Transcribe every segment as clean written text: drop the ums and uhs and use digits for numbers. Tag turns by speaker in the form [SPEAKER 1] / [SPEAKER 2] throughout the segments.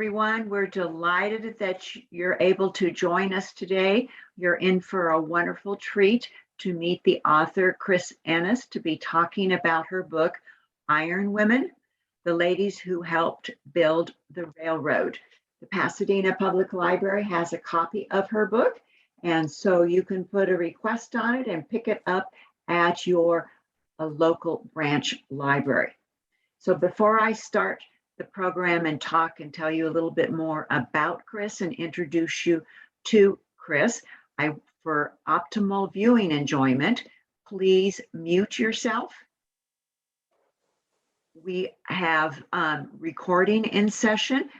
[SPEAKER 1] Everyone, we're delighted that you're able to join us today. You're in for a wonderful treat to meet the author, Chris Enss, to be talking about her book, Iron Women, the ladies who helped build the railroad. The Pasadena Public Library has a copy of her book, and so you can put a request on it and pick it up at your local branch library. So before I start the program and talk and tell you a little bit more about Chris and introduce you to Chris, for optimal viewing enjoyment, please mute yourself. We have recording in session.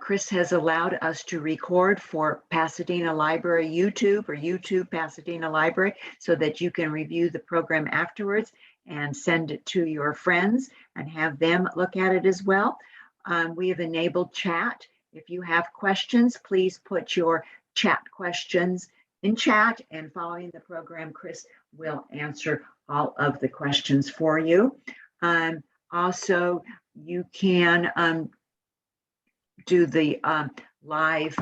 [SPEAKER 1] Chris has allowed us to record for Pasadena Library YouTube or YouTube Pasadena Library so that you can review the program afterwards and send it to your friends and have them look at it as well. We have enabled chat. If you have questions, please put your chat questions in chat, and following the program, Chris will answer all of the questions for you. Also, you can do the live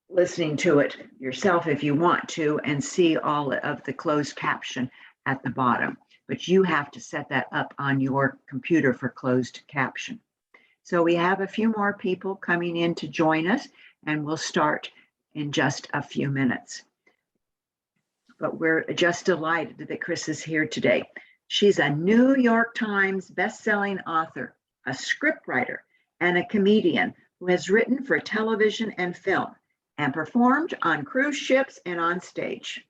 [SPEAKER 1] listening to it yourself if you want to and see all of the closed caption at the bottom, but you have to set that up on your computer for closed caption. So we have a few more people coming in to join us, and we'll start in just a few minutes. But we're just delighted that Chris is here today. She's a New York Times bestselling author, a scriptwriter, and a comedian who has written for television and film and performed on cruise ships and on stage.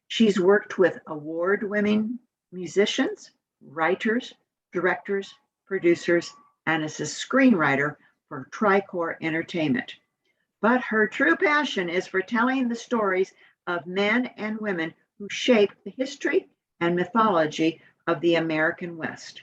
[SPEAKER 1] She's worked with award-winning musicians, writers, directors, producers, and is a screenwriter for Tricor Entertainment. But her true passion is for telling the stories of men and women who shaped the history and mythology of the American West.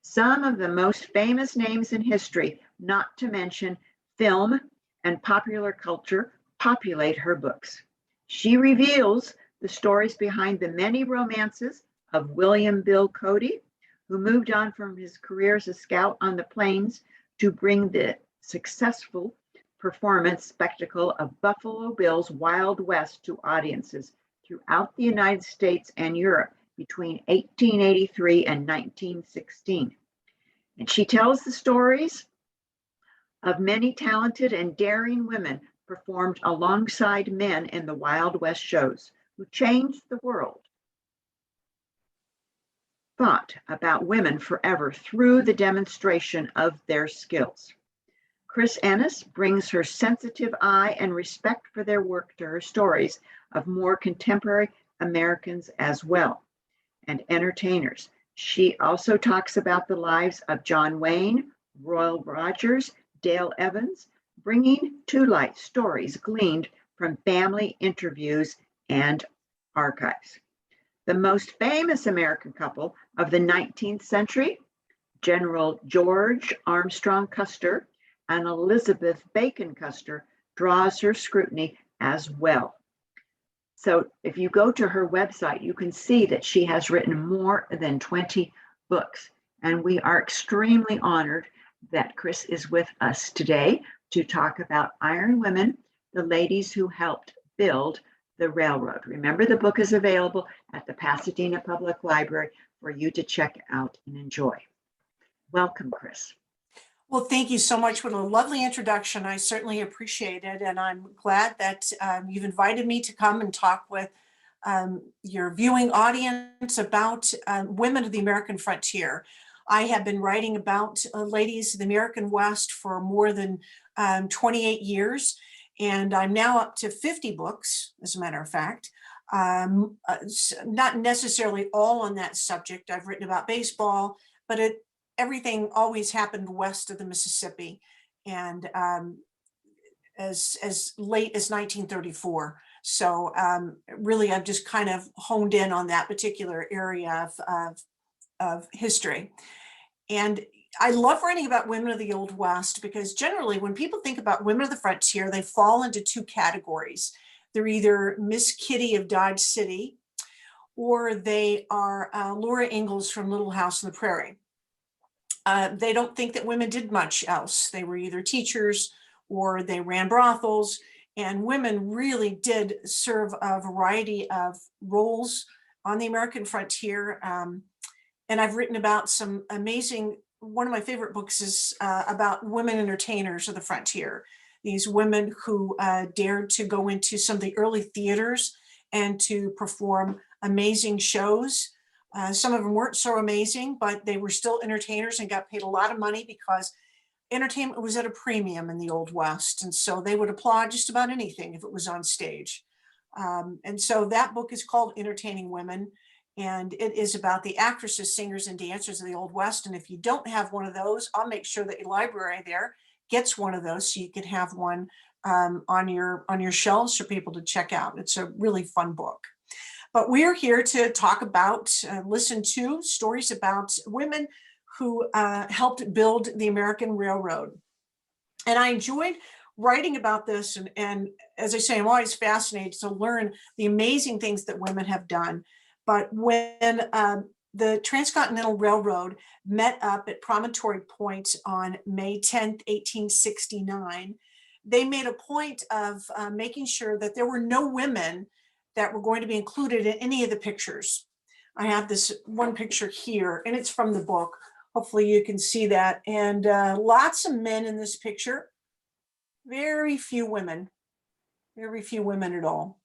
[SPEAKER 1] Some of the most famous names in history, not to mention film and popular culture, populate her books. She reveals the stories behind the many romances of William Bill Cody, who moved on from his career as a scout on the plains to bring the successful performance spectacle of Buffalo Bill's Wild West to audiences throughout the United States and Europe between 1883 and 1916. And she tells the stories of many talented and daring women performed alongside men in the Wild West shows who changed the world. Thought about women forever through the demonstration of their skills. Chris Enss brings her sensitive eye and respect for their work to her stories of more contemporary Americans as well, and entertainers. She also talks about the lives of John Wayne, Roy Rogers, Dale Evans, bringing to light stories gleaned from family interviews and archives. The most famous American couple of the 19th century, General George Armstrong Custer and Elizabeth Bacon Custer, draws her scrutiny as well. So if you go to her website, you can see that she has written more than 20 books. And we are extremely honored that Chris is with us today to talk about Iron Women, the ladies who helped build the railroad. Remember, the book is available at the Pasadena Public Library for you to check out and enjoy. Welcome, Chris.
[SPEAKER 2] Well, thank you so much for the lovely introduction. I certainly appreciate it. And I'm glad that you've invited me to come and talk with your viewing audience about women of the American frontier. I have been writing about ladies of the American West for more than 28 years. And I'm now up to 50 books, as a matter of fact, not necessarily all on that subject. I've written about baseball, but everything always happened west of the Mississippi, and as late as 1934. So really, I've just kind of honed in on that particular area of history. And I love writing about women of the Old West because generally when people think about women of the frontier, they fall into two categories. They're either Miss Kitty of Dodge City, or they are Laura Ingalls from Little House on the Prairie. They don't think that women did much else. They were either teachers or they ran brothels, and women really did serve a variety of roles on the American frontier. And I've written about some amazing, one of my favorite books is about women entertainers of the frontier. These women who dared to go into some of the early theaters and to perform amazing shows. Some of them weren't so amazing, but they were still entertainers and got paid a lot of money because entertainment was at a premium in the Old West. And so they would applaud just about anything if it was on stage. And so that book is called Entertaining Women. And it is about the actresses, singers, and dancers of the Old West. And if you don't have one of those, I'll make sure that your library there gets one of those so you can have one on your shelves for people to check out. It's a really fun book. But we're here to talk about, listen to stories about women who helped build the American Railroad. And I enjoyed writing about this. And as I say, I'm always fascinated to learn the amazing things that women have done. But when the Transcontinental Railroad met up at Promontory Point on May 10th, 1869, they made a point of making sure that there were no women that were going to be included in any of the pictures. I have this one picture here, and it's from the book. Hopefully you can see that. And lots of men in this picture, very few women at all.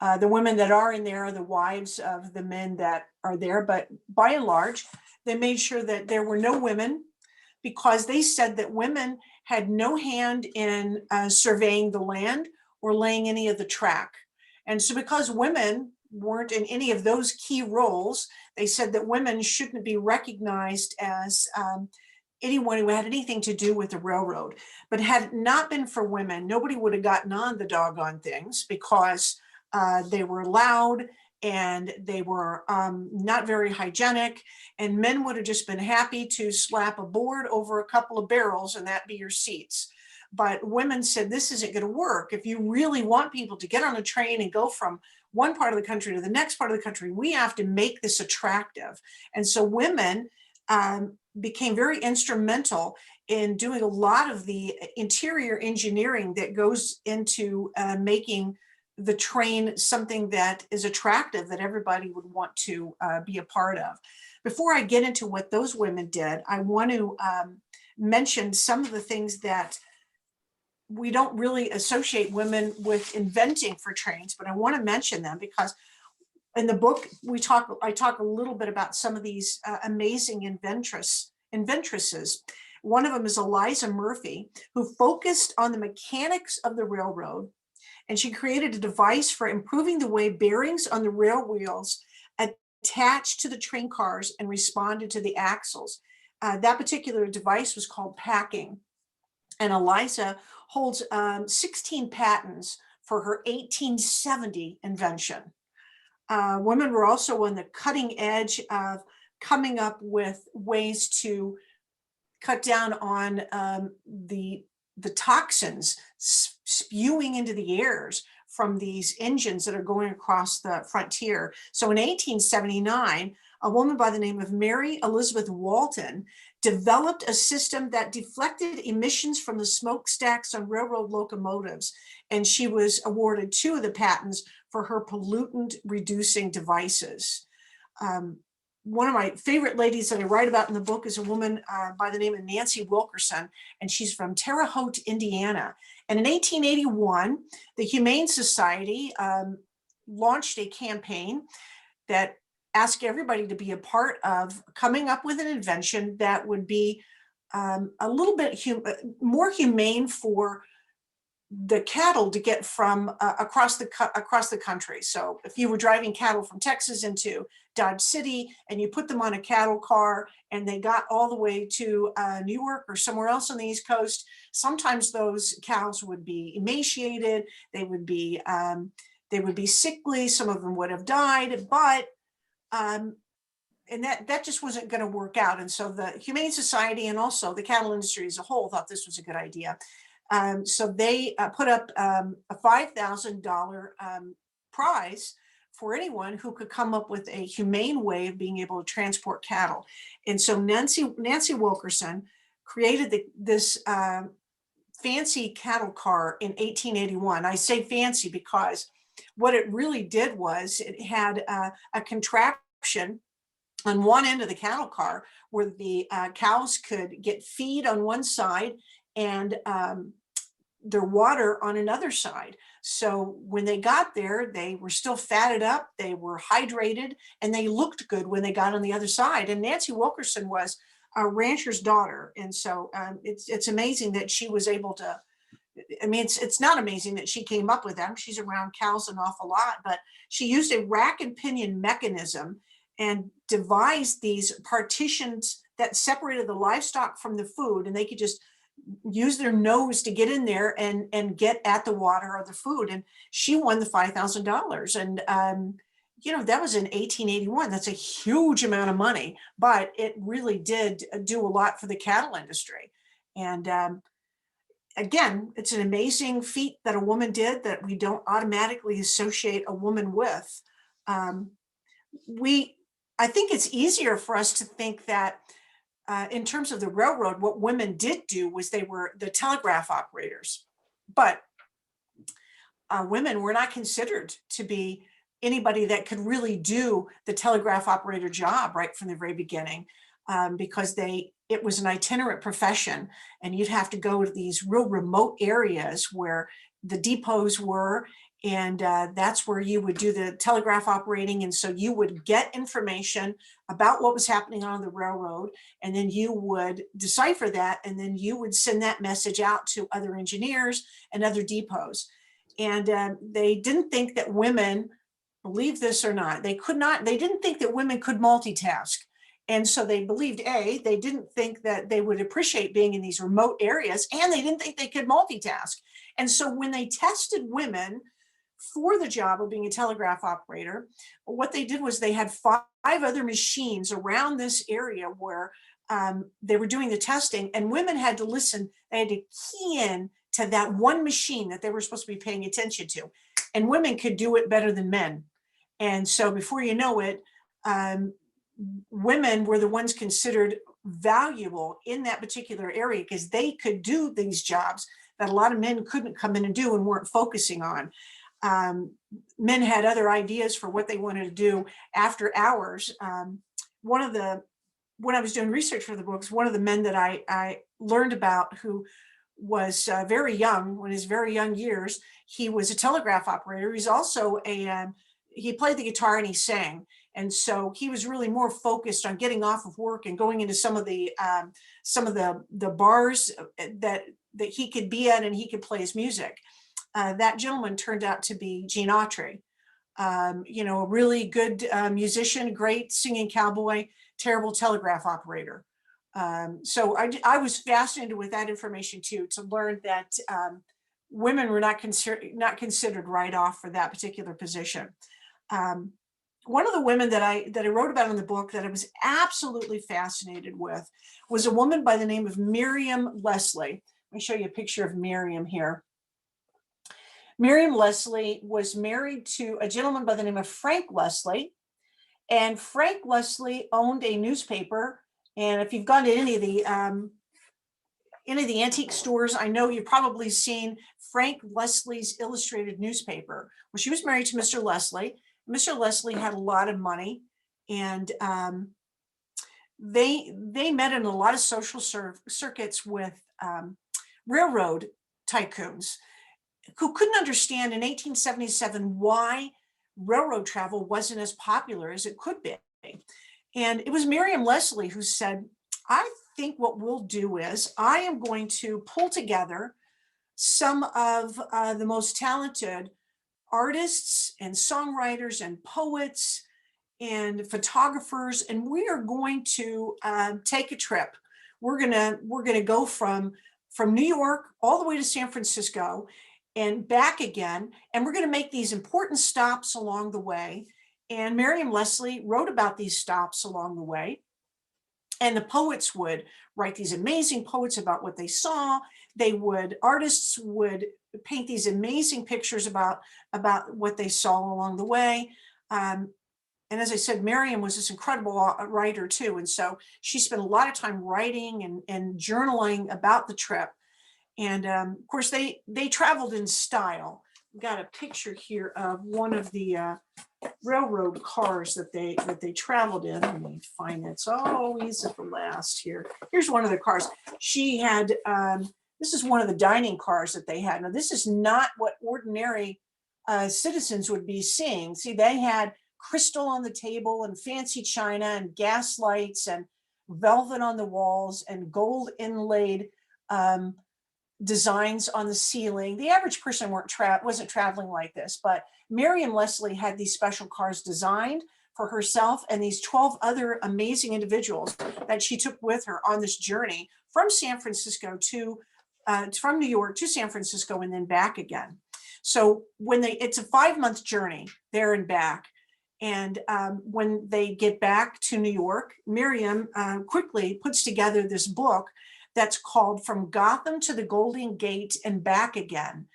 [SPEAKER 2] The women that are in there are the wives of the men that are there, but by and large, they made sure that there were no women because they said that women had no hand in surveying the land or laying any of the track. And so because women weren't in any of those key roles, they said that women shouldn't be recognized as anyone who had anything to do with the railroad. But had it not been for women, nobody would have gotten on the doggone things because they were loud and they were not very hygienic, and men would have just been happy to slap a board over a couple of barrels and that be your seats. But women said, this isn't going to work. If you really want people to get on a train and go from one part of the country to the next part of the country, we have to make this attractive. And so women became very instrumental in doing a lot of the interior engineering that goes into making the train something that is attractive that everybody would want to be a part of. Before I get into what those women did, I want to mention some of the things that we don't really associate women with inventing for trains, but I want to mention them because in the book I talk a little bit about some of these amazing inventresses. One of them is Eliza Murphy, who focused on the mechanics of the railroad, and she created a device for improving the way bearings on the rail wheels attached to the train cars and responded to the axles. That particular device was called packing. And Eliza holds 16 patents for her 1870 invention. Women were also on the cutting edge of coming up with ways to cut down on the toxins spewing into the airs from these engines that are going across the frontier. So in 1879, a woman by the name of Mary Elizabeth Walton developed a system that deflected emissions from the smokestacks on railroad locomotives. And she was awarded 2 of the patents for her pollutant reducing devices. One of my favorite ladies that I write about in the book is a woman by the name of Nancy Wilkinson, and she's from Terre Haute, Indiana. And in 1881, the Humane Society launched a campaign that asked everybody to be a part of coming up with an invention that would be a little bit more humane for the cattle to get from across the country. So if you were driving cattle from Texas into Dodge City and you put them on a cattle car and they got all the way to New York or somewhere else on the East Coast, sometimes those cows would be emaciated, they would be sickly, some of them would have died, but and that just wasn't going to work out. And so the Humane Society and also the cattle industry as a whole thought this was a good idea. So they put up a $5,000 prize for anyone who could come up with a humane way of being able to transport cattle. And so Nancy Wilkinson created this fancy cattle car in 1881. I say fancy because what it really did was it had a contraption on one end of the cattle car where the cows could get feed on one side and their water on another side. So when they got there, they were still fatted up, they were hydrated, and they looked good when they got on the other side. And Nancy Wilkinson was a rancher's daughter. And so it's amazing that she was able to, I mean, it's not amazing that she came up with them. She's around cows an awful lot, but she used a rack and pinion mechanism and devised these partitions that separated the livestock from the food, and they could just use their nose to get in there and get at the water or the food. And she won the $5,000. And, you know, that was in 1881. That's a huge amount of money, but it really did do a lot for the cattle industry. And again, it's an amazing feat that a woman did that we don't automatically associate a woman with. I think it's easier for us to think that in terms of the railroad, what women did do was they were the telegraph operators, but women were not considered to be anybody that could really do the telegraph operator job right from the very beginning, because it was an itinerant profession, and you'd have to go to these real remote areas where the depots were, and that's where you would do the telegraph operating. And so you would get information about what was happening on the railroad, and then you would decipher that, and then you would send that message out to other engineers and other depots. And they didn't think that women, believe this or not, they didn't think that women could multitask. And so they believed, they didn't think that they would appreciate being in these remote areas, and they didn't think they could multitask. And so when they tested women for the job of being a telegraph operator, what they did was they had 5 other machines around this area where they were doing the testing, and women had to listen. They had to key in to that one machine that they were supposed to be paying attention to, and women could do it better than men. And so before you know it, women were the ones considered valuable in that particular area because they could do these jobs that a lot of men couldn't come in and do and weren't focusing on. Men had other ideas for what they wanted to do after hours. When I was doing research for the books, one of the men that I learned about, who was very young, in his very young years, he was a telegraph operator. He's also he played the guitar and he sang. And so he was really more focused on getting off of work and going into some of the bars that he could be at, and he could play his music. That gentleman turned out to be Gene Autry, a really good musician, great singing cowboy, terrible telegraph operator. So I was fascinated with that information too, to learn that women were not considered right off for that particular position. One of the women that I wrote about in the book that I was absolutely fascinated with was a woman by the name of Miriam Leslie. Let me show you a picture of Miriam here. Miriam Leslie was married to a gentleman by the name of Frank Leslie, and Frank Leslie owned a newspaper. And if you've gone to any of the antique stores, I know you've probably seen Frank Leslie's illustrated newspaper. Well, she was married to Mr. Leslie. Mr. Leslie had a lot of money, and they met in a lot of social circuits with railroad tycoons who couldn't understand in 1877 why railroad travel wasn't as popular as it could be. And it was Miriam Leslie who said, I think what we'll do is I am going to pull together some of the most talented artists and songwriters and poets and photographers, and we are going to take a trip. We're gonna go from New York all the way to San Francisco and back again, and we're gonna make these important stops along the way. And Miriam Leslie wrote about these stops along the way, and the poets would write these amazing poets about what they saw. Artists would paint these amazing pictures about what they saw along the way. And as I said, Miriam was this incredible writer too. And so she spent a lot of time writing and journaling about the trip. And of course, they traveled in style. We've got a picture here of one of the railroad cars that they traveled in. Let me find it. It's always at the last here. Here's one of the cars. She had, this is one of the dining cars that they had. Now, this is not what ordinary citizens would be seeing. See, they had crystal on the table and fancy china and gas lights and velvet on the walls and gold inlaid designs on the ceiling. The average person wasn't traveling like this, but Miriam Leslie had these special cars designed for herself and these 12 other amazing individuals that she took with her on this journey from San Francisco from New York to San Francisco and then back again. So it's a 5-month journey there and back. And when they get back to New York, Miriam quickly puts together this book that's called From Gotham to the Golden Gate and Back Again,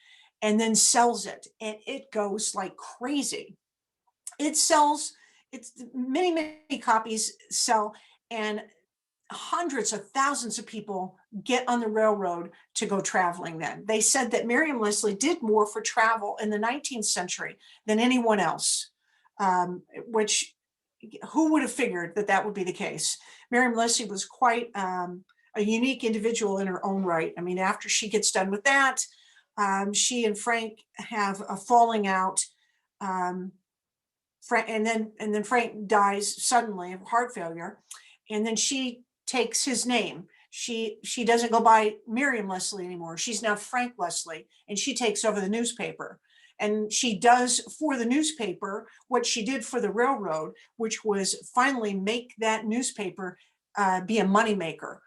[SPEAKER 2] and then sells it. And it goes like crazy. It sells, many copies sell, and hundreds of thousands of people get on the railroad to go traveling then. They said that Miriam Leslie did more for travel in the 19th century than anyone else, which who would have figured that would be the case? Miriam Leslie was quite a unique individual in her own right. I mean, after she gets done with that, she and Frank have a falling out. And then Frank dies suddenly of heart failure, and then she takes his name. She doesn't go by Miriam Leslie anymore. She's now Frank Leslie, and she takes over the newspaper. And she does for the newspaper what she did for the railroad, which was finally make that newspaper be a moneymaker.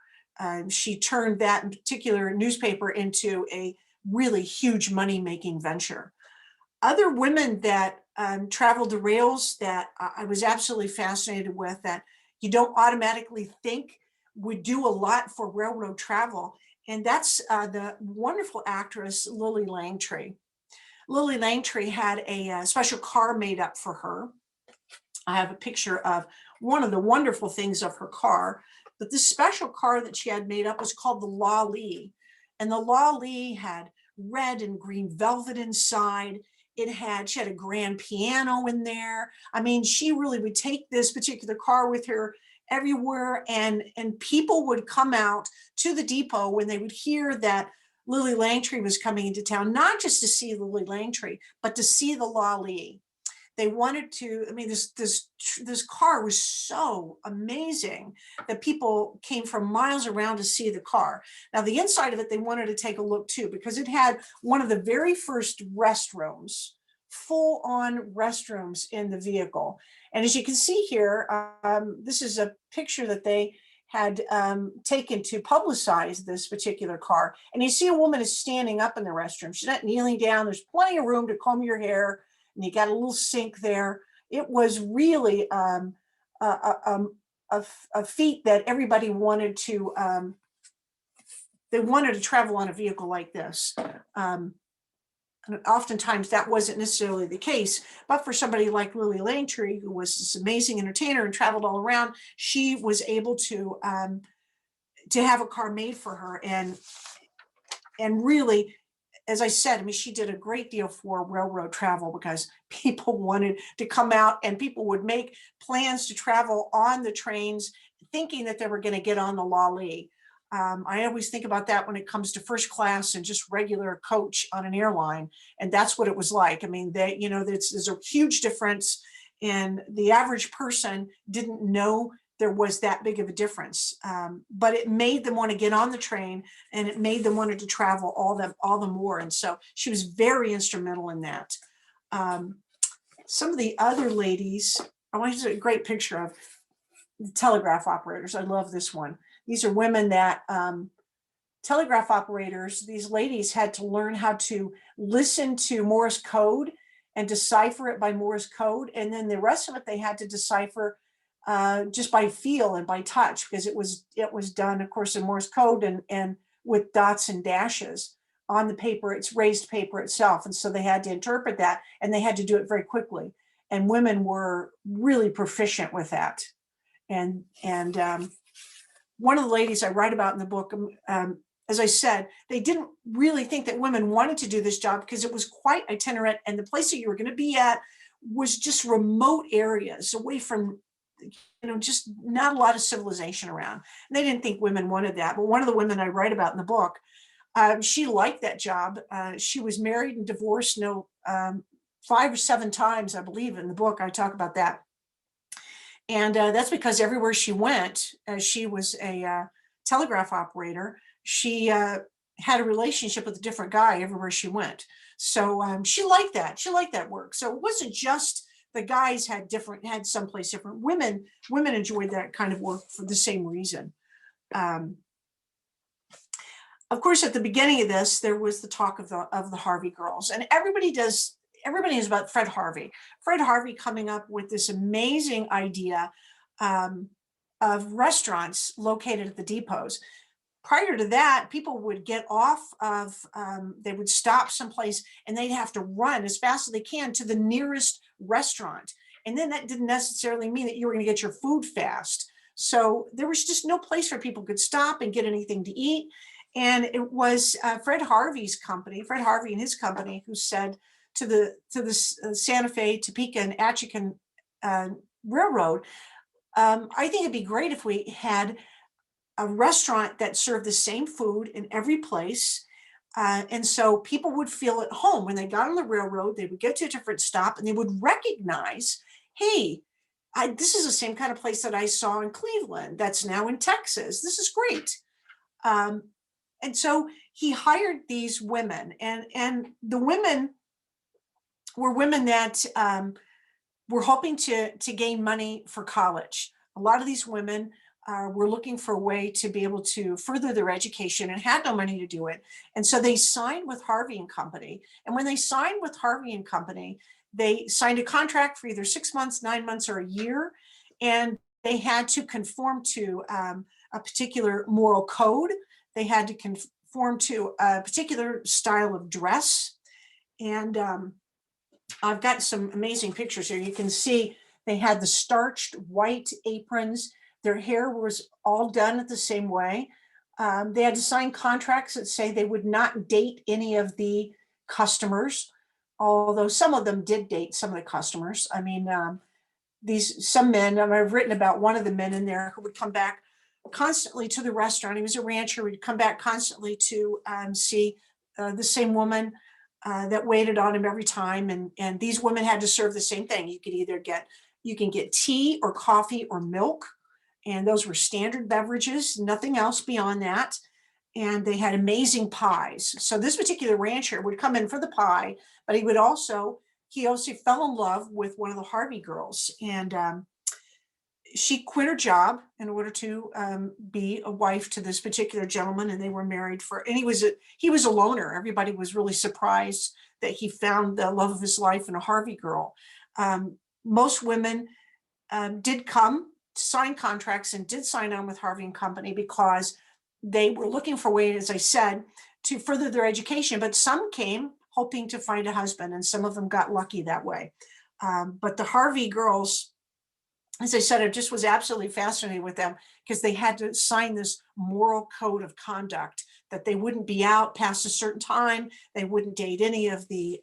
[SPEAKER 2] She turned that particular newspaper into a really huge money-making venture. Other women that traveled the rails that I was absolutely fascinated with, that you don't automatically think would do a lot for railroad travel, and that's the wonderful actress Lilly Langtry. Lilly Langtry had a special car made up for her. I have a picture of one of the wonderful things of her car, but this special car that she had made up was called the Lilly. And the Lilly had red and green velvet inside. She had a grand piano in there. I mean, she really would take this particular car with her everywhere, and people would come out to the depot when they would hear that Lilly Langtry was coming into town, not just to see Lilly Langtry, but to see the Lilly. They wanted to, I mean, this car was so amazing that people came from miles around to see the car. Now, the inside of it, they wanted to take a look too, because it had one of the very first restrooms, full on restrooms in the vehicle. And as you can see here, this is a picture that they had taken to publicize this particular car. And you see a woman is standing up in the restroom. She's not kneeling down. There's plenty of room to comb your hair, and you got a little sink there. It was really a feat that everybody wanted to, they wanted to travel on a vehicle like this. And oftentimes that wasn't necessarily the case, but for somebody like Lilly Langtry, who was this amazing entertainer and traveled all around, she was able to have a car made for her. And really, as I said, I mean, she did a great deal for railroad travel, because people wanted to come out, and people would make plans to travel on the trains thinking that they were going to get on the Lilly. I always think about that when it comes to first class and just regular coach on an airline. And that's what it was like. I mean, there's a huge difference, and the average person didn't know there was that big of a difference. But it made them want to get on the train, and it made them want to travel all the more. And so she was very instrumental in that. Some of the other ladies, I want to show a great picture of the telegraph operators. I love this one. These are women that telegraph operators, these ladies had to learn how to listen to Morse code and decipher it by Morse code. And then the rest of it, they had to decipher just by feel and by touch, because it was done, of course, in Morse code and with dots and dashes on the paper. It's raised paper itself. And so they had to interpret that, and they had to do it very quickly. and women were really proficient with that. And one of the ladies I write about in the book, as I said, they didn't really think that women wanted to do this job because it was quite itinerant, and the place that you were going to be at was just remote areas away from, just not a lot of civilization around. And they didn't think women wanted that. But one of the women I write about in the book, she liked that job. She was married and divorced 5 or 7 times, I believe. In the book, I talk about that. And that's because everywhere she went, she was a telegraph operator. She had a relationship with a different guy everywhere she went. So she liked that. She liked that work. So it wasn't just the guys had someplace different. Women enjoyed that kind of work for the same reason. Of course, at the beginning of this, there was the talk of the Harvey girls, and everybody is about Fred Harvey. Fred Harvey coming up with this amazing idea of restaurants located at the depots. Prior to that, people would get off of, they would stop someplace and they'd have to run as fast as they can to the nearest restaurant. And then that didn't necessarily mean that you were going to get your food fast. So there was just no place where people could stop and get anything to eat. And it was Fred Harvey and his company, who said to the Santa Fe, Topeka, and Atchison Railroad, I think it'd be great if we had a restaurant that served the same food in every place. And so people would feel at home when they got on the railroad. They would get to a different stop and they would recognize, hey, this is the same kind of place that I saw in Cleveland that's now in Texas. This is great. And so he hired these women, and the women were women that were hoping to gain money for college. A lot of these women were looking for a way to be able to further their education and had no money to do it. And so they signed with Harvey and Company. And when they signed with Harvey and Company, they signed a contract for either 6 months, 9 months, or a year. And they had to conform to a particular moral code. They had to conform to a particular style of dress. And I've got some amazing pictures here. You can see they had the starched white aprons. Their hair was all done at the same way. They had to sign contracts that say they would not date any of the customers, although some of them did date some of the customers. I mean, some men, I've written about one of the men in there who would come back constantly to the restaurant. He was a rancher. He'd come back constantly to see the same woman that waited on him every time. And these women had to serve the same thing. You can get tea or coffee or milk. And those were standard beverages, nothing else beyond that. And they had amazing pies. So this particular rancher would come in for the pie, but he also fell in love with one of the Harvey girls. And she quit her job in order to be a wife to this particular gentleman. And they were married and he was a loner. Everybody was really surprised that he found the love of his life in a Harvey girl. Most women did come to sign contracts and did sign on with Harvey and Company because they were looking for ways, as I said, to further their education. But some came hoping to find a husband, and some of them got lucky that way. But the Harvey girls, as I said, I just was absolutely fascinated with them because they had to sign this moral code of conduct that they wouldn't be out past a certain time. They wouldn't date any of the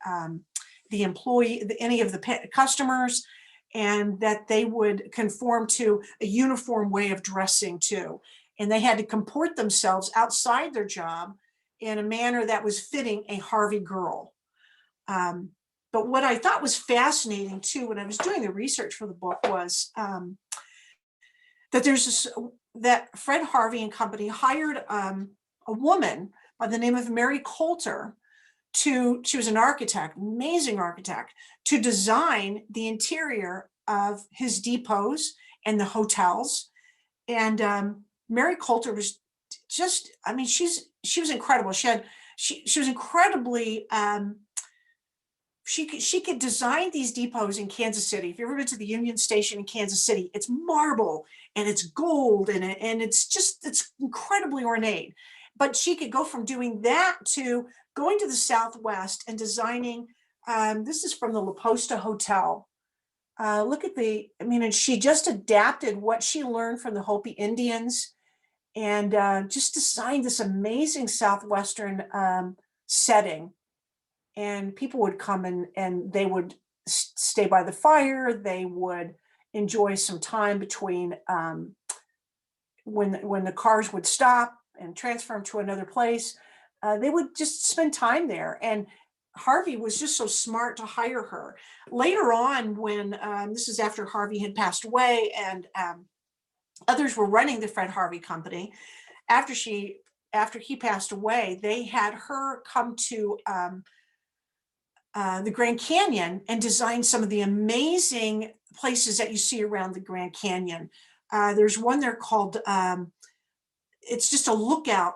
[SPEAKER 2] customers, and that they would conform to a uniform way of dressing too. And they had to comport themselves outside their job in a manner that was fitting a Harvey girl. But what I thought was fascinating too, when I was doing the research for the book, was that Fred Harvey and Company hired a woman by the name of Mary Colter she was an architect, amazing architect, to design the interior of his depots and the hotels. And Mary Colter was just, I mean, she was incredible. She was incredibly, she could design these depots in Kansas City. If you've ever been to the Union Station in Kansas City, it's marble and it's gold and it's incredibly ornate. But she could go from doing that to going to the Southwest and designing, this is from the La Posta Hotel look at and she just adapted what she learned from the Hopi Indians and just designed this amazing Southwestern setting. And people would come and they would stay by the fire. They would enjoy some time between when the cars would stop and transfer them to another place. They would just spend time there. And Harvey was just so smart to hire her. Later on, when this is after Harvey had passed away and others were running the Fred Harvey Company, after he passed away, they had her come to the Grand Canyon and design some of the amazing places that you see around the Grand Canyon. There's one there called, it's just a lookout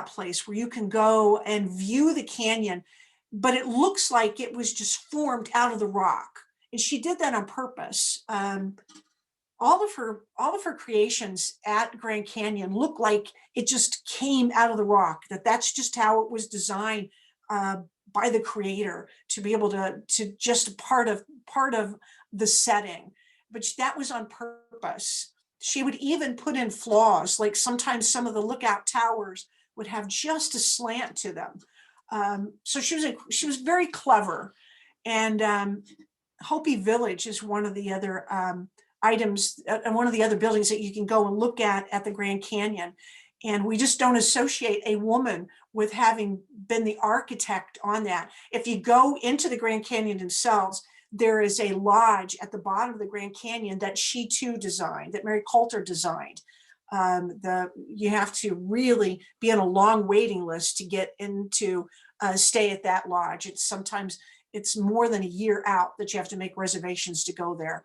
[SPEAKER 2] place where you can go and view the canyon, but it looks like it was just formed out of the rock. And she did that on purpose. All of her creations at Grand Canyon look like it just came out of the rock, that's just how it was designed by the creator to be able to just part of the setting. But that was on purpose. She would even put in flaws, like sometimes some of the lookout towers would have just a slant to them. So she was very clever. And Hopi Village is one of the other items and one of the other buildings that you can go and look at the Grand Canyon. And we just don't associate a woman with having been the architect on that. If you go into the Grand Canyon themselves, there is a lodge at the bottom of the Grand Canyon that she too designed, that Mary Colter designed. You have to really be on a long waiting list to get into stay at that lodge. Sometimes it's more than a year out that you have to make reservations to go there.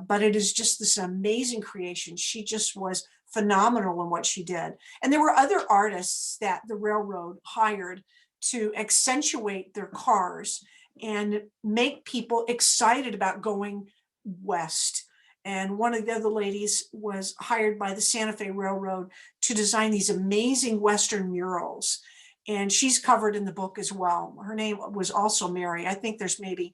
[SPEAKER 2] But it is just this amazing creation. She just was phenomenal in what she did. And there were other artists that the railroad hired to accentuate their cars and make people excited about going west. And one of the other ladies was hired by the Santa Fe Railroad to design these amazing Western murals. And she's covered in the book as well. Her name was also Mary. I think there's maybe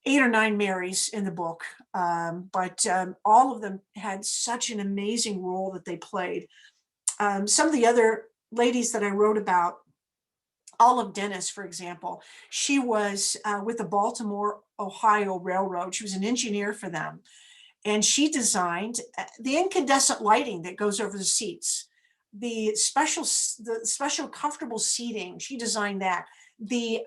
[SPEAKER 2] 8 or 9 Marys in the book, but all of them had such an amazing role that they played. Some of the other ladies that I wrote about, Olive Dennis, for example, she was with the Baltimore, Ohio Railroad. She was an engineer for them. And she designed the incandescent lighting that goes over the seats, the special comfortable seating. She designed that. The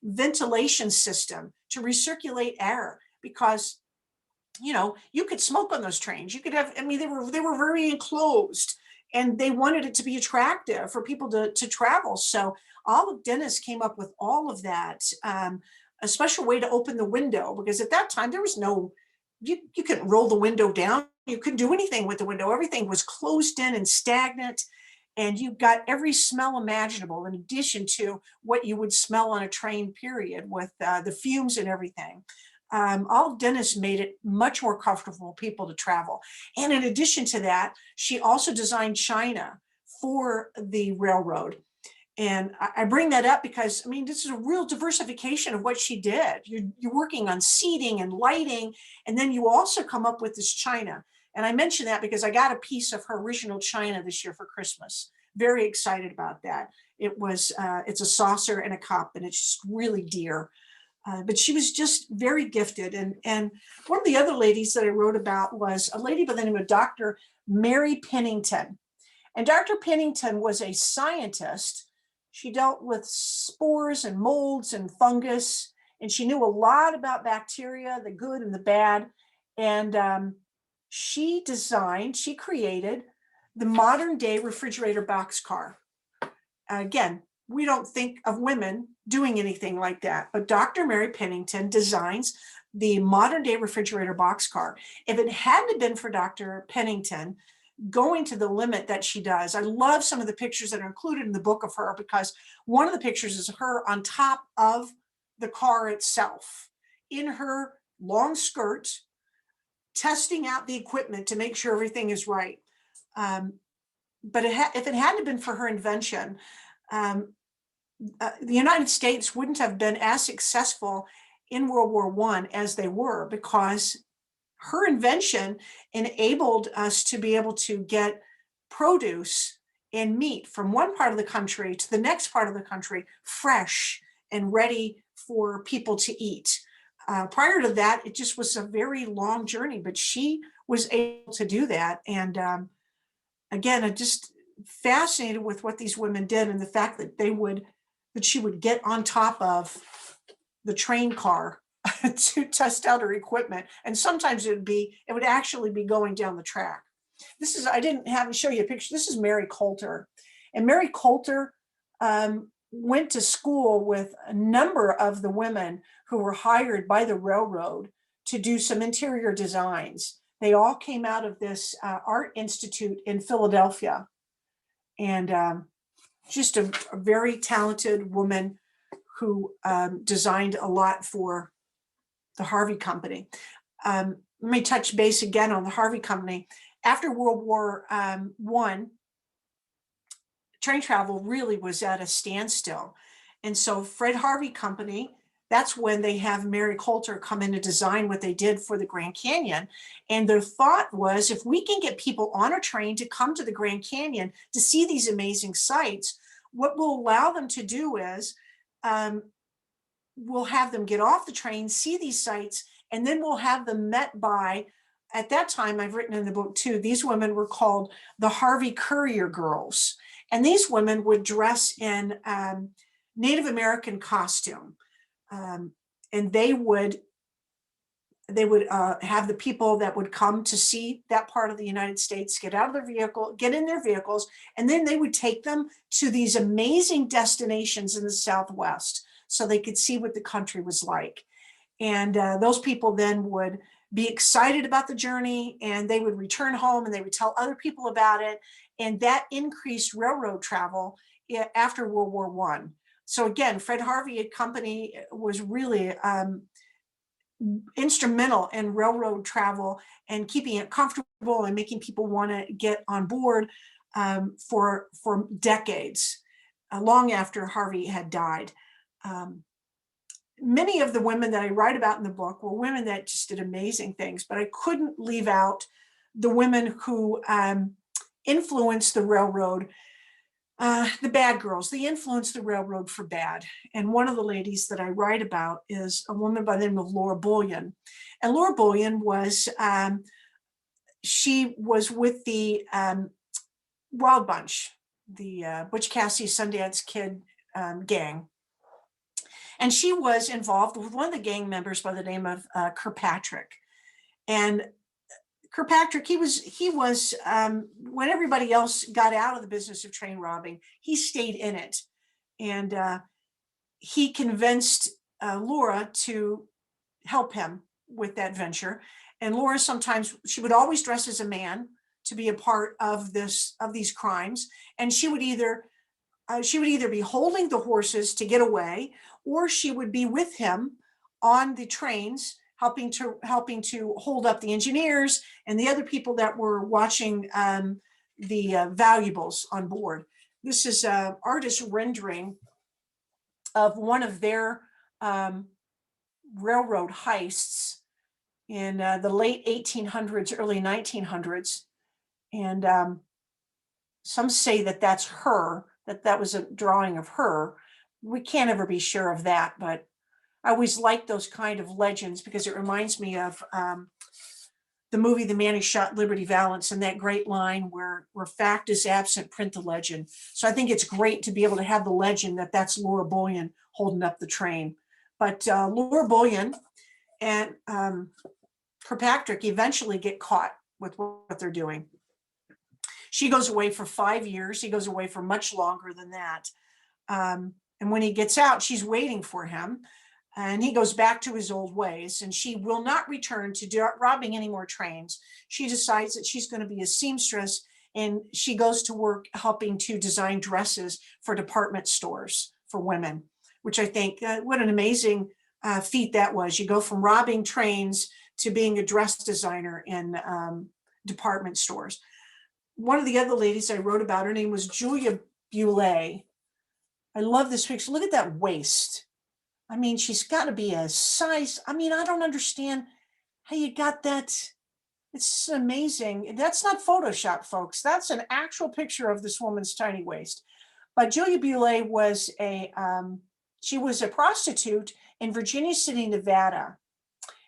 [SPEAKER 2] ventilation system to recirculate air, because you could smoke on those trains. You could have, they were very enclosed, and they wanted it to be attractive for people to travel. So Olive Dennis came up with all of that, a special way to open the window, because at that time there was no, you couldn't roll the window down. You couldn't do anything with the window. Everything was closed in and stagnant. And you got every smell imaginable in addition to what you would smell on a train, period, with the fumes and everything. Olive Dennis made it much more comfortable for people to travel. And in addition to that, she also designed china for the railroad. And I bring that up because, this is a real diversification of what she did. You're working on seating and lighting, and then you also come up with this china. And I mention that because I got a piece of her original china this year for Christmas. Very excited about that. It's a saucer and a cup, and it's just really dear. But she was just very gifted. And one of the other ladies that I wrote about was a lady by the name of Dr. Mary Pennington. And Dr. Pennington was a scientist. She dealt with spores and molds and fungus, and she knew a lot about bacteria, the good and the bad. And she created the modern day refrigerator boxcar. Again, we don't think of women doing anything like that, but Dr. Mary Pennington designs the modern day refrigerator boxcar. If it hadn't been for Dr. Pennington going to the limit that she does, I love some of the pictures that are included in the book of her, because one of the pictures is her on top of the car itself in her long skirt, testing out the equipment to make sure everything is right. But if it hadn't been for her invention, the United States wouldn't have been as successful in World War I as they were, because her invention enabled us to be able to get produce and meat from one part of the country to the next part of the country, fresh and ready for people to eat. Prior to that, it just was a very long journey, but she was able to do that. And again, I'm just fascinated with what these women did, and the fact that she would get on top of the train car to test out her equipment. And sometimes it would actually be going down the track. I didn't have to show you a picture. This is Mary Colter. And Mary Colter went to school with a number of the women who were hired by the railroad to do some interior designs. They all came out of this art institute in Philadelphia. And just a very talented woman who designed a lot for the Harvey Company. Let me touch base again on the Harvey Company. After World War I, train travel really was at a standstill. And so Fred Harvey Company, that's when they have Mary Colter come in and design what they did for the Grand Canyon. And their thought was, if we can get people on a train to come to the Grand Canyon to see these amazing sites, what will allow them to do is we'll have them get off the train, see these sites, and then we'll have them met by, at that time, I've written in the book too, these women were called the Harvey Courier Girls. And these women would dress in Native American costume. And they would have the people that would come to see that part of the United States get out of their vehicle, get in their vehicles, and then they would take them to these amazing destinations in the Southwest so they could see what the country was like. And those people then would be excited about the journey, and they would return home and they would tell other people about it. And that increased railroad travel after World War I. So again, Fred Harvey Company was really instrumental in railroad travel and keeping it comfortable and making people want to get on board for decades, long after Harvey had died. Many of the women that I write about in the book were women that just did amazing things, but I couldn't leave out the women who influenced the railroad, the bad girls. They influenced the railroad for bad. And one of the ladies that I write about is a woman by the name of Laura Bullion. And Laura Bullion was, she was with the Wild Bunch, the Butch Cassidy Sundance Kid gang. And she was involved with one of the gang members by the name of Kirkpatrick. And Kirkpatrick, he was when everybody else got out of the business of train robbing, he stayed in it. And he convinced Laura to help him with that venture. And Laura sometimes, she would always dress as a man to be a part of these crimes. And she would either be holding the horses to get away, or she would be with him on the trains, helping to hold up the engineers and the other people that were watching the valuables on board. This is an artist rendering of one of their railroad heists in the late 1800s, early 1900s. And some say that that's her, that was a drawing of her. We can't ever be sure of that, but I always like those kind of legends because it reminds me of the movie The Man Who Shot Liberty Valance, and that great line where fact is absent, print the legend. So I think it's great to be able to have the legend that that's Laura Bullion holding up the train. But Laura Bullion and Kirkpatrick eventually get caught with what they're doing. She goes away for 5 years. He goes away for much longer than that. And when he gets out, she's waiting for him. And he goes back to his old ways, and she will not return to robbing any more trains. She decides that she's going to be a seamstress, and she goes to work helping to design dresses for department stores for women, which I think, what an amazing feat that was. You go from robbing trains to being a dress designer in department stores. One of the other ladies I wrote about, her name was Julia Boulay. I love this picture. Look at that waist. I mean, she's got to be a size. I mean, I don't understand how you got that. It's amazing. That's not Photoshop, folks. That's an actual picture of this woman's tiny waist. But Julia Bullion was she was a prostitute in Virginia City, Nevada.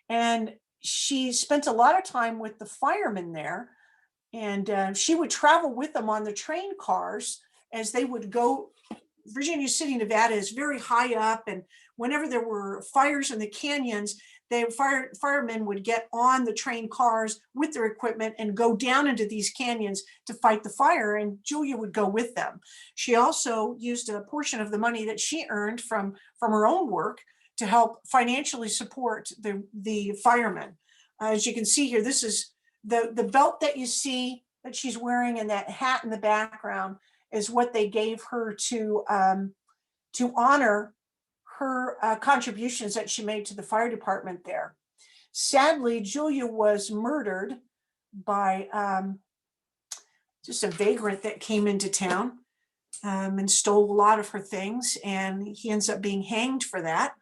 [SPEAKER 2] And she spent a lot of time with the firemen there. And she would travel with them on the train cars as they would go. Virginia City, Nevada is very high up. And whenever there were fires in the canyons, firemen would get on the train cars with their equipment and go down into these canyons to fight the fire. And Julia would go with them. She also used a portion of the money that she earned from her own work to help financially support the firemen. As you can see here, this is the belt that you see that she's wearing and that hat in the background is what they gave her to honor her contributions that she made to the fire department there. Sadly, Julia was murdered by just a vagrant that came into town and stole a lot of her things, and he ends up being hanged for that.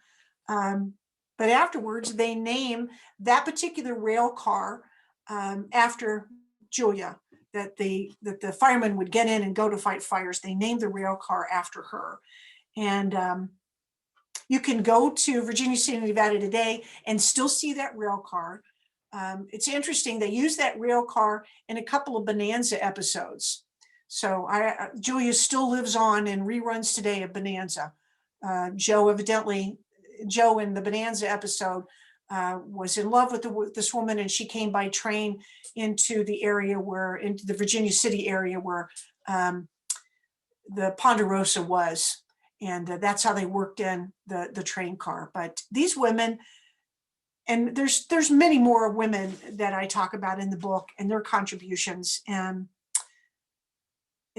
[SPEAKER 2] But afterwards, they name that particular rail car after Julia, that the firemen would get in and go to fight fires. They named the rail car after her. And you can go to Virginia City, Nevada today and still see that rail car. It's interesting, they use that rail car in a couple of Bonanza episodes. So Julia still lives on in reruns today of Bonanza. Joe in the Bonanza episode was in love with this woman, and she came by train into the Virginia City area where the Ponderosa was. And that's how they worked in the train car. But these women, and there's many more women that I talk about in the book and their contributions, and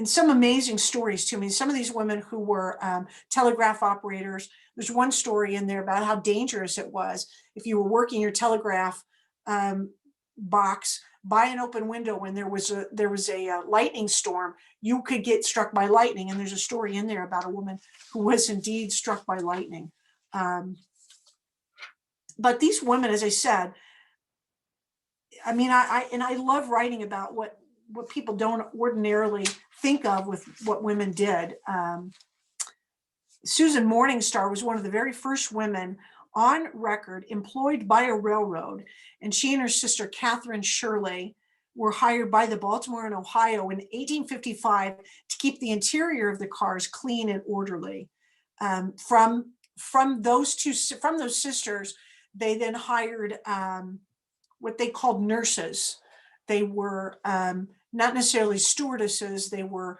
[SPEAKER 2] some amazing stories too. I mean, some of these women who were telegraph operators. There's one story in there about how dangerous it was if you were working your telegraph box by an open window when there was a lightning storm. You could get struck by lightning, and there's a story in there about a woman who was indeed struck by lightning. But these women, as I said, I mean, I love writing about what people don't ordinarily think of with what women did. Susan Morningstar was one of the very first women on record employed by a railroad, and she and her sister Catherine Shirley were hired by the Baltimore and Ohio in 1855 to keep the interior of the cars clean and orderly. From those sisters, they then hired what they called nurses. They were not necessarily stewardesses. They were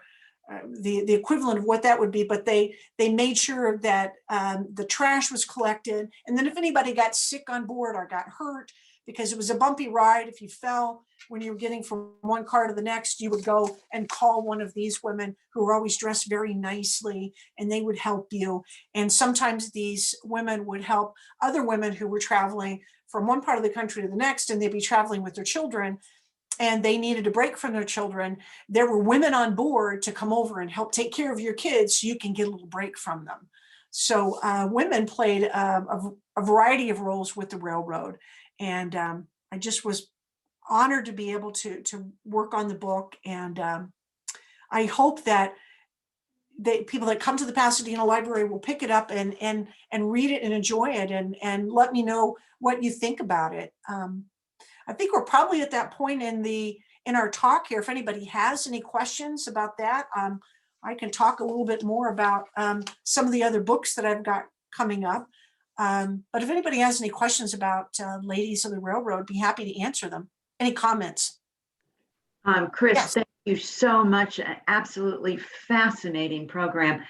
[SPEAKER 2] the equivalent of what that would be, but they made sure that the trash was collected. And then if anybody got sick on board or got hurt, because it was a bumpy ride, if you fell when you were getting from one car to the next, you would go and call one of these women who were always dressed very nicely, and they would help you. And sometimes these women would help other women who were traveling from one part of the country to the next, and they'd be traveling with their children, and they needed a break from their children. There were women on board to come over and help take care of your kids so you can get a little break from them. So women played a variety of roles with the railroad. And I just was honored to be able to work on the book. And I hope that people that come to the Pasadena Library will pick it up and read it and enjoy it, and let me know what you think about it. I think we're probably at that point in our talk here. If anybody has any questions about that, I can talk a little bit more about some of the other books that I've got coming up. But if anybody has any questions about Ladies of the Railroad, be happy to answer them. Any comments?
[SPEAKER 1] Chris,
[SPEAKER 2] Yes.
[SPEAKER 1] Thank you so much. An absolutely fascinating program.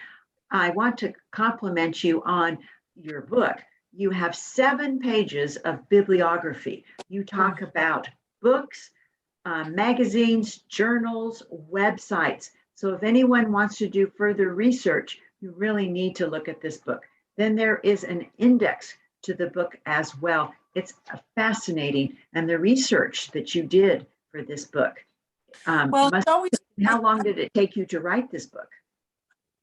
[SPEAKER 1] I want to compliment you on your book. You have 7 pages of bibliography. You talk about books, magazines, journals, websites. So if anyone wants to do further research, you really need to look at this book. Then there is an index to the book as well. It's fascinating. And the research that you did for this book.
[SPEAKER 2] Well,
[SPEAKER 1] How long did it take you to write this book?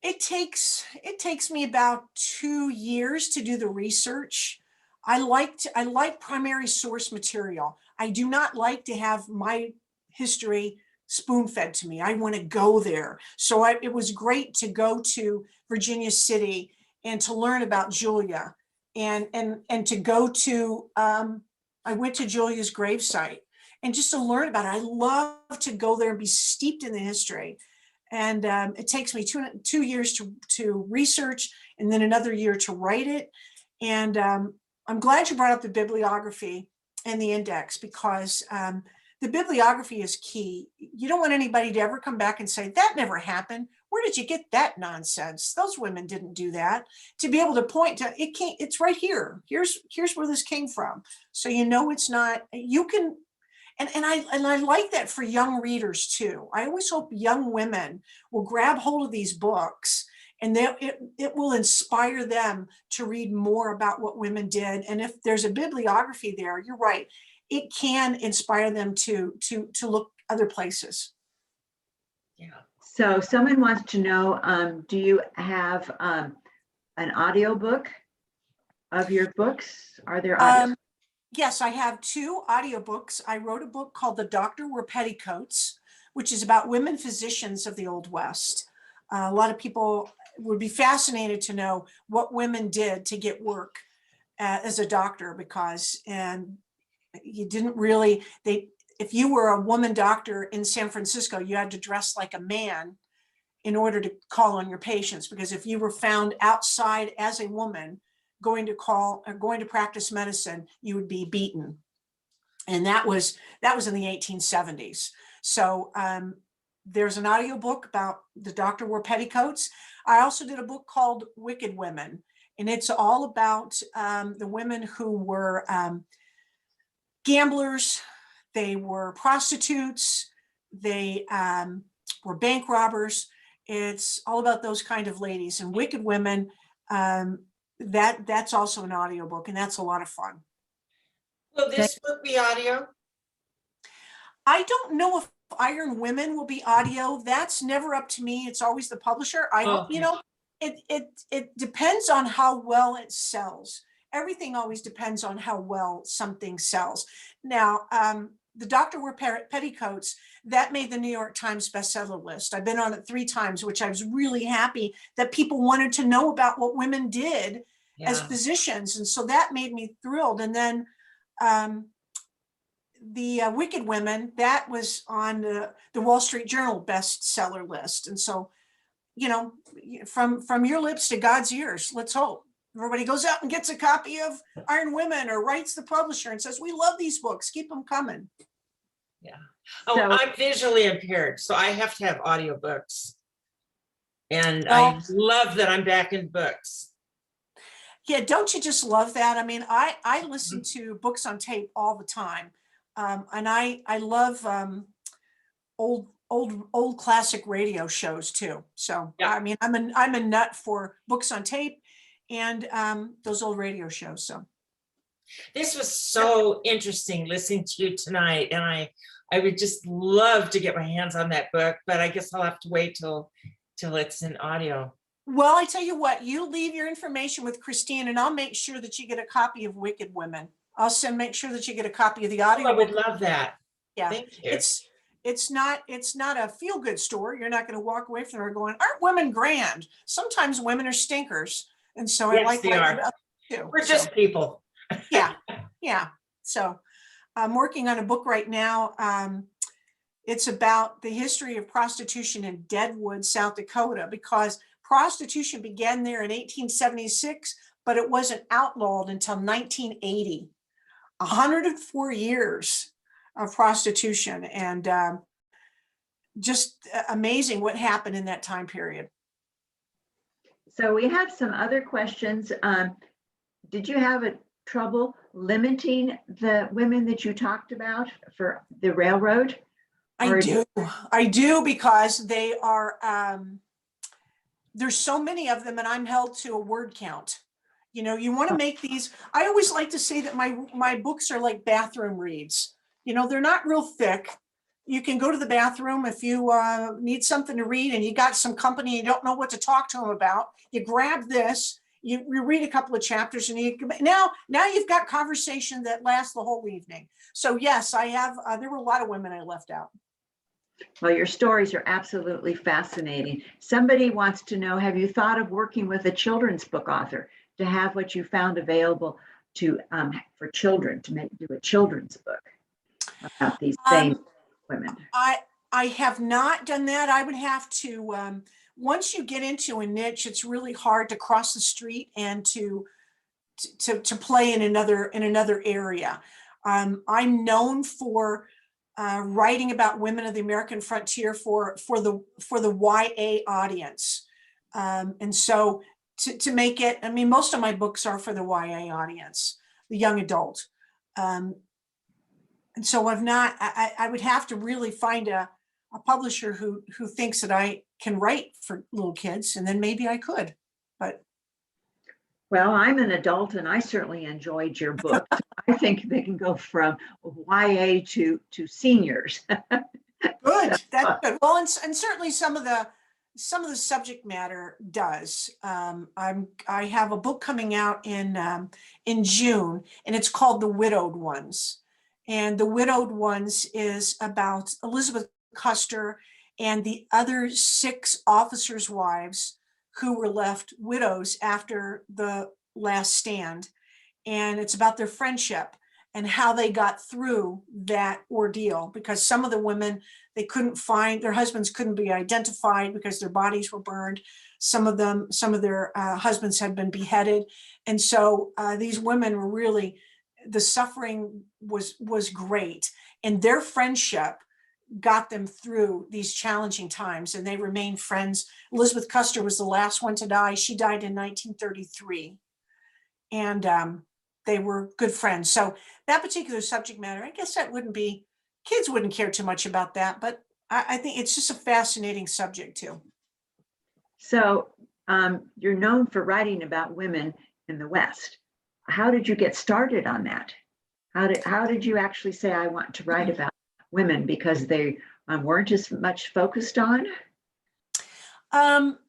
[SPEAKER 2] It takes me about 2 years to do the research. I like primary source material. I do not like to have my history spoon-fed to me. I want to go there. So it was great to go to Virginia City and to learn about Julia, and to go to I went to Julia's gravesite and just to learn about it. I love to go there and be steeped in the history. And it takes me 2 years to research, and then another year to write it. And I'm glad you brought up the bibliography and the index, because the bibliography is key. You don't want anybody to ever come back and say, that never happened. Where did you get that nonsense? Those women didn't do that. To be able to point to it, it's right here. Here's where this came from. So you know it's not, you can, and I like that for young readers too. I always hope young women will grab hold of these books, and it will inspire them to read more about what women did. And if there's a bibliography there, you're right, it can inspire them to look other places.
[SPEAKER 3] Yeah.
[SPEAKER 1] So someone wants to know, do you have an audiobook of your books? Are there audio?
[SPEAKER 2] Yes, I have 2 audiobooks. I wrote a book called The Doctor Wore Petticoats, which is about women physicians of the Old West. A lot of people would be fascinated to know what women did to get work as a doctor, because you didn't really, if you were a woman doctor in San Francisco, you had to dress like a man in order to call on your patients, because if you were found outside as a woman going to practice medicine, you would be beaten. And that was in the 1870s. So there's an audiobook about The Doctor Wore Petticoats. I also did a book called Wicked Women, and it's all about the women who were gamblers, they were prostitutes, they were bank robbers. It's all about those kind of ladies. And Wicked Women, that's also an audiobook, and that's a lot of fun.
[SPEAKER 3] Will this book be audio?
[SPEAKER 2] I don't know if Iron Women will be audio. That's never up to me. It's always the publisher. I hope, it depends on how well it sells. Everything always depends on how well something sells. Now, The Doctor Wore Petticoats, that made the New York Times bestseller list. I've been on it 3 times, which I was really happy that people wanted to know about what women did as physicians. And so that made me thrilled. And then the Wicked Women, that was on the Wall Street Journal bestseller list. And so, from your lips to God's ears, let's hope. Everybody goes out and gets a copy of Iron Women or writes the publisher and says, we love these books, keep them coming.
[SPEAKER 3] Yeah. Oh, so, I'm visually impaired, so I have to have audiobooks. And I love that I'm back in books.
[SPEAKER 2] Yeah, don't you just love that? I mean, I listen to books on tape all the time. And I love old classic radio shows too. So I mean, I'm a nut for books on tape and those old radio shows. So
[SPEAKER 3] this was so interesting listening to you tonight, and I would just love to get my hands on that book, but I guess I'll have to wait till it's in audio.
[SPEAKER 2] Well, I tell you what, you leave your information with Christine, and I'll make sure that you get a copy of Wicked Women. I'll make sure that you get a copy of the audio.
[SPEAKER 3] I would love that.
[SPEAKER 2] Yeah,
[SPEAKER 3] thank you.
[SPEAKER 2] It's not a feel-good story. You're not going to walk away from there going, aren't women grand? Sometimes women are stinkers. And so
[SPEAKER 3] yes,
[SPEAKER 2] I like
[SPEAKER 3] they are.
[SPEAKER 2] Too.
[SPEAKER 3] We're just people.
[SPEAKER 2] Yeah. So I'm working on a book right now. It's about the history of prostitution in Deadwood, South Dakota, because prostitution began there in 1876, but it wasn't outlawed until 1980. 104 years of prostitution, and just amazing what happened in that time period.
[SPEAKER 1] So we have some other questions. Did you have trouble limiting the women that you talked about for the railroad?
[SPEAKER 2] I do, because they are, there's so many of them, and I'm held to a word count. You want to make these, I always like to say that my books are like bathroom reads. They're not real thick. you can go to the bathroom if you need something to read and you got some company, you don't know what to talk to them about. You grab this, you read a couple of chapters, and now you've got conversation that lasts the whole evening. So yes, I have. There were a lot of women I left out.
[SPEAKER 1] Well, your stories are absolutely fascinating. Somebody wants to know, have you thought of working with a children's book author to have what you found available to for children to do a children's book about these same women?
[SPEAKER 2] I have not done that. I would have to, once you get into a niche, it's really hard to cross the street and to play in another area. I'm known for writing about women of the American frontier for the YA audience, and so to make it, I mean, most of my books are for the YA audience, the young adult, and so I've not. I would have to really find a publisher who thinks that I can write for little kids, and then maybe I could. But
[SPEAKER 1] well, I'm an adult and I certainly enjoyed your book. I think they can go from YA to seniors.
[SPEAKER 2] good, that's good. Well, and certainly some of the subject matter does. I have a book coming out in June, and it's called The Widowed Ones. And The Widowed Ones is about Elizabeth Custer and the other 6 officers' wives who were left widows after the last stand. And it's about their friendship and how they got through that ordeal, because some of the women, they couldn't find, their husbands couldn't be identified because their bodies were burned. Some of their husbands had been beheaded. And so these women were really, the suffering was great. And their friendship got them through these challenging times, and they remained friends. Elizabeth Custer was the last one to die. She died in 1933. And they were good friends. So that particular subject matter, I guess that wouldn't be, kids wouldn't care too much about that, but I think it's just a fascinating subject too.
[SPEAKER 1] So you're known for writing about women in the West. How did you get started on that? How did you actually say, I want to write about women, because they weren't as much focused on?
[SPEAKER 2] Not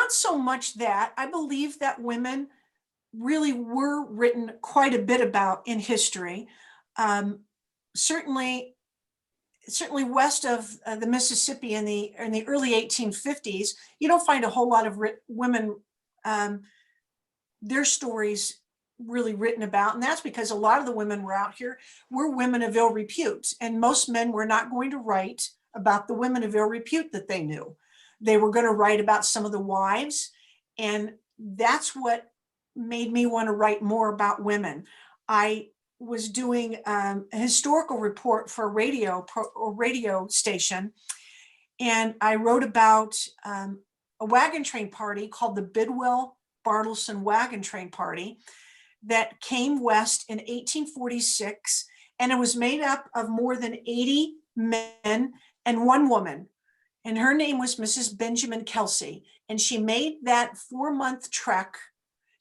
[SPEAKER 2] so much that. I believe that women really were written quite a bit about in history. Certainly west of the Mississippi in the early 1850s, you don't find a whole lot of women, their stories really written about. And that's because a lot of the women were out here were women of ill repute. And most men were not going to write about the women of ill repute that they knew. They were going to write about some of the wives. And that's what made me want to write more about women. I was doing a historical report for a radio station. And I wrote about a wagon train party called the Bidwell-Bartleson Wagon Train Party that came west in 1846. And it was made up of more than 80 men and 1 woman. And her name was Mrs. Benjamin Kelsey. And she made that 4-month trek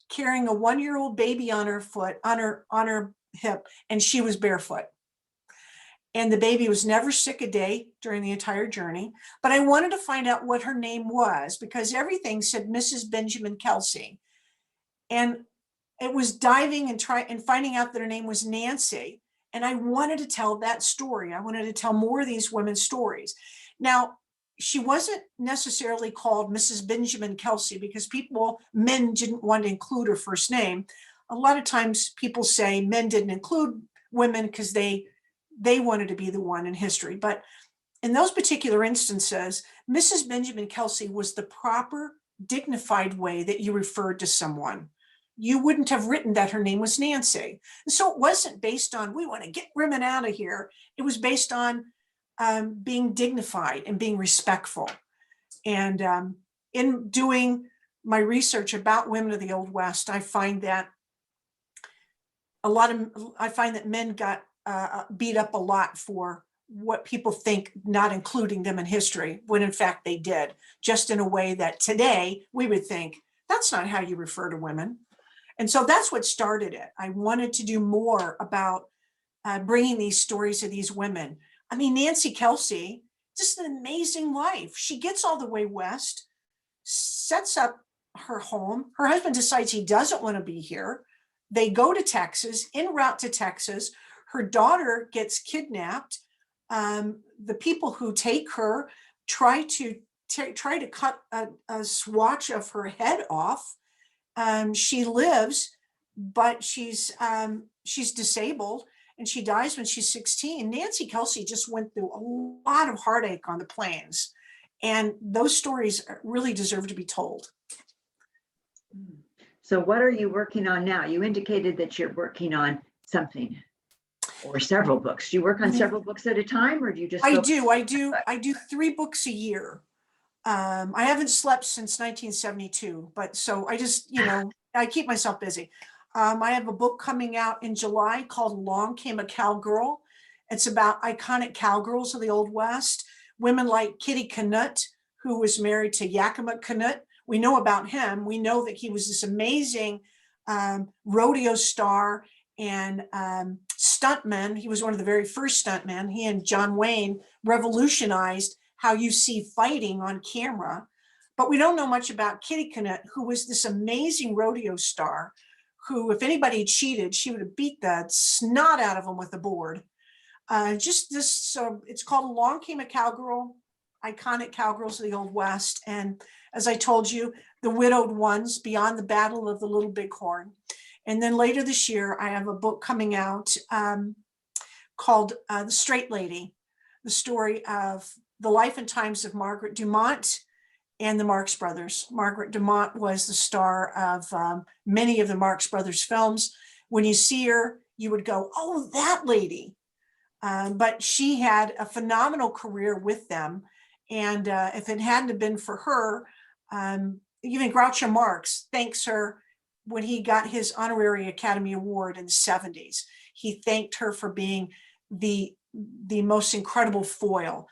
[SPEAKER 2] carrying a 1-year-old baby on her foot, on her hip, and she was barefoot. And the baby was never sick a day during the entire journey. But I wanted to find out what her name was, because everything said Mrs. Benjamin Kelsey. And it was diving and finding out that her name was Nancy. And I wanted to tell that story. I wanted to tell more of these women's stories. Now, she wasn't necessarily called Mrs. Benjamin Kelsey because men didn't want to include her first name. A lot of times people say men didn't include women because they wanted to be the one in history. But in those particular instances, Mrs. Benjamin Kelsey was the proper, dignified way that you referred to someone. You wouldn't have written that her name was Nancy. And so it wasn't based on, we want to get women out of here. It was based on being dignified and being respectful. And in doing my research about women of the Old West, I find that men got beat up a lot for what people think not including them in history, when in fact they did, just in a way that today we would think, that's not how you refer to women. And so that's what started it. I wanted to do more about bringing these stories of these women. I mean, Nancy Kelsey, just an amazing life. She gets all the way west, sets up her home. Her husband decides he doesn't want to be here. They go to Texas, en route to Texas. Her daughter gets kidnapped. The people who take her try to cut a swatch of her head off. She lives, but she's disabled, and she dies when she's 16. Nancy Kelsey just went through a lot of heartache on the plains, and those stories really deserve to be told.
[SPEAKER 1] So what are you working on now? You indicated that you're working on something or several books. Do you work on several books at a time, or do you just?
[SPEAKER 2] I do 3 books a year. I haven't slept since 1972, but so I just, I keep myself busy. I have a book coming out in July called Along Came a Cowgirl. It's about iconic cowgirls of the Old West, women like Kitty Canute, who was married to Yakima Canute. We know about him. We know that he was this amazing rodeo star and stuntman. He was one of the very first stuntmen. He and John Wayne revolutionized how you see fighting on camera. But we don't know much about Kitty Canute, who was this amazing rodeo star who, if anybody cheated, she would have beat the snot out of them with a board. It's called Along Came a Cowgirl, iconic cowgirls of the Old West. And as I told you, the widowed ones, beyond the Battle of the Little Bighorn. And then later this year, I have a book coming out called The Straight Lady, the story of the life and times of Margaret Dumont and the Marx Brothers. Margaret Dumont was the star of many of the Marx Brothers films. When you see her, you would go, oh, that lady. But she had a phenomenal career with them. And if it hadn't have been for her, even Groucho Marx thanks her when he got his honorary Academy Award in the 70s. He thanked her for being the most incredible foil.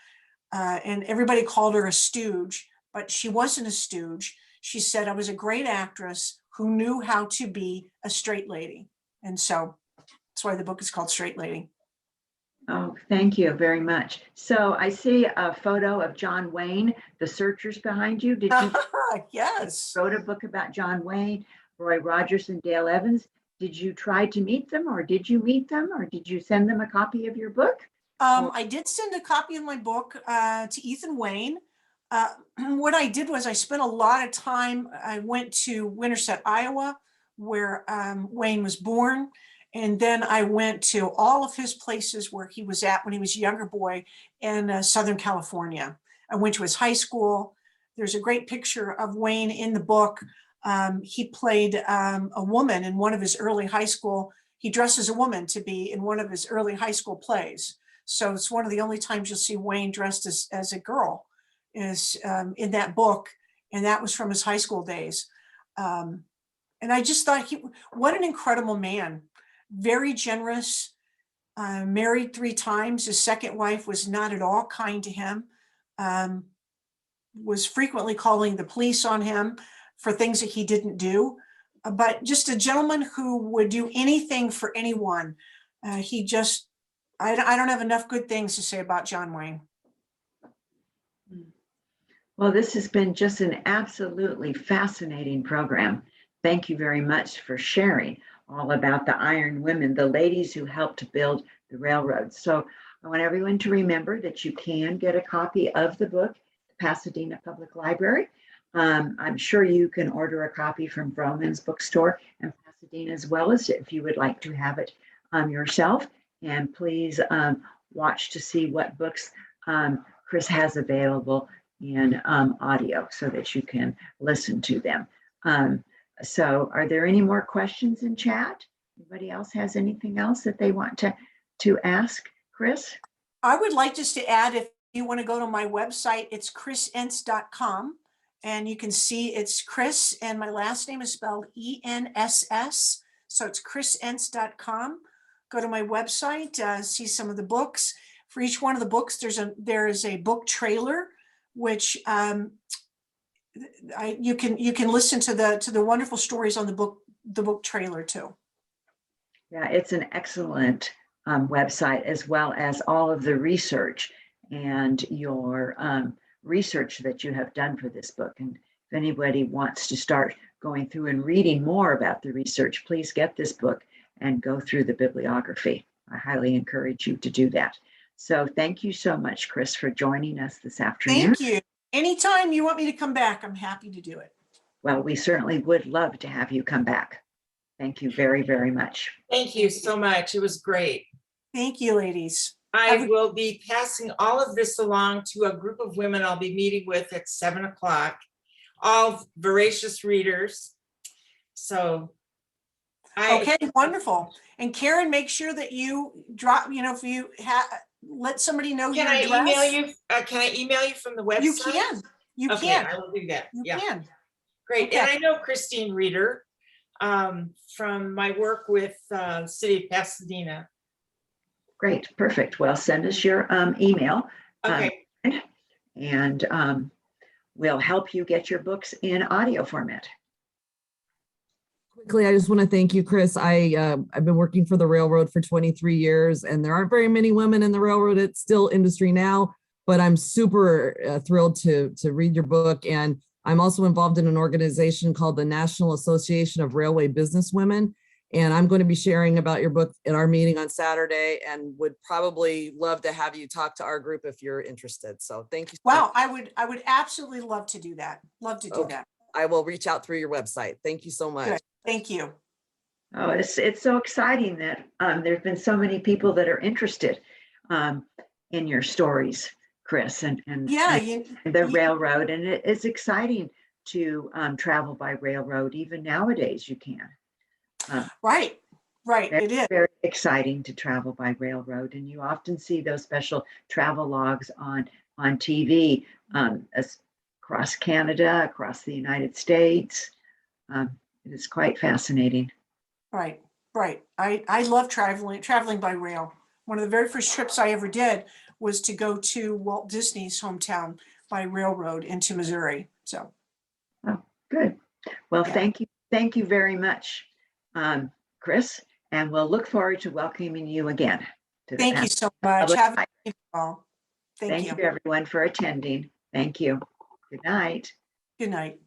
[SPEAKER 2] And everybody called her a stooge, but she wasn't a stooge. She said, I was a great actress who knew how to be a straight lady. And so that's why the book is called Straight Lady.
[SPEAKER 1] Oh, thank you very much. So I see a photo of John Wayne, The Searchers behind you. Did you
[SPEAKER 2] Yes.
[SPEAKER 1] wrote a book about John Wayne, Roy Rogers, and Dale Evans? Did you try to meet them, or did you meet them, or did you send them a copy of your book?
[SPEAKER 2] I did send a copy of my book to Ethan Wayne. What I did was I spent a lot of time. I went to Winterset, Iowa, where Wayne was born. And then I went to all of his places where he was at when he was a younger boy in Southern California. I went to his high school. There's a great picture of Wayne in the book. He played a woman in one of his early high school. He dressed as a woman to be in one of his early high school plays. So it's one of the only times you'll see Wayne dressed as a girl is in that book. And that was from his high school days. And I just thought, what an incredible man. Very generous, married 3 times. His second wife was not at all kind to him, was frequently calling the police on him for things that he didn't do, but just a gentleman who would do anything for anyone. I don't have enough good things to say about John Wayne.
[SPEAKER 1] Well, this has been just an absolutely fascinating program. Thank you very much for sharing all about the Iron Women, the ladies who helped build the railroad. So I want everyone to remember that you can get a copy of the book, Pasadena Public Library. I'm sure you can order a copy from Vroman's Bookstore in Pasadena, as well as if you would like to have it yourself. And please watch to see what books Chris has available in audio so that you can listen to them. So are there any more questions in chat? Anybody else has anything else that they want to ask Chris?
[SPEAKER 2] I would like just to add, if you want to go to my website, it's chrisenss.com, and you can see it's Chris, and my last name is spelled ENSS. So it's chrisenss.com. Go to my website, see some of the books. For each one of the books, there is a book trailer, which you can listen to the wonderful stories on the book trailer too.
[SPEAKER 1] Yeah, it's an excellent website, as well as all of the research and your research that you have done for this book. And if anybody wants to start going through and reading more about the research, please get this book and go through the bibliography. I highly encourage you to do that. So thank you so much, Chris, for joining us this afternoon.
[SPEAKER 2] Thank you. Anytime you want me to come back, I'm happy to do it.
[SPEAKER 1] Well, we certainly would love to have you come back. Thank you very, very much.
[SPEAKER 3] Thank you so much. It was great.
[SPEAKER 2] Thank you, ladies.
[SPEAKER 3] I will be passing all of this along to a group of women I'll be meeting with at 7 o'clock, all voracious readers. So
[SPEAKER 2] Okay, wonderful. And Karen, make sure that you drop, if you let somebody know your address.
[SPEAKER 3] Can I email you? Can I email you from the website?
[SPEAKER 2] You can. You
[SPEAKER 3] okay,
[SPEAKER 2] can.
[SPEAKER 3] I will do that.
[SPEAKER 2] You
[SPEAKER 3] yeah.
[SPEAKER 2] can.
[SPEAKER 3] Great.
[SPEAKER 2] Okay.
[SPEAKER 3] And I know Christine Reeder from my work with City of Pasadena.
[SPEAKER 1] Great, perfect. Well, send us your email.
[SPEAKER 3] Okay.
[SPEAKER 1] And we'll help you get your books in audio format.
[SPEAKER 4] Quickly, I just want to thank you, Chris. I've been working for the railroad for 23 years, and there aren't very many women in the railroad. It's still industry now, but I'm super thrilled to read your book. And I'm also involved in an organization called the National Association of Railway Businesswomen. And I'm going to be sharing about your book at our meeting on Saturday, and would probably love to have you talk to our group if you're interested. So thank you.
[SPEAKER 2] Wow, I would absolutely love to do that. Love to do that.
[SPEAKER 4] I will reach out through your website. Thank you so much.
[SPEAKER 2] Good. Thank you.
[SPEAKER 1] Oh, it's so exciting that there's been so many people that are interested in your stories, Chris, and
[SPEAKER 2] Yeah,
[SPEAKER 1] the railroad. And it's exciting to travel by railroad. Even nowadays you can.
[SPEAKER 2] right. It is.
[SPEAKER 1] Very exciting to travel by railroad. And you often see those special travel logs on TV across Canada, across the United States. It is quite fascinating.
[SPEAKER 2] Right. I love traveling by rail. One of the very first trips I ever did was to go to Walt Disney's hometown by railroad into Missouri. So.
[SPEAKER 1] Oh, good. Well,
[SPEAKER 2] Yeah.
[SPEAKER 1] Thank you very much, Chris. And we'll look forward to welcoming you again. To the
[SPEAKER 2] Thank you so much.
[SPEAKER 1] Public
[SPEAKER 2] Have a
[SPEAKER 1] Library.
[SPEAKER 2] good call. Thank you.
[SPEAKER 1] Thank you, everyone, for attending. Thank you. Good night.
[SPEAKER 2] Good night.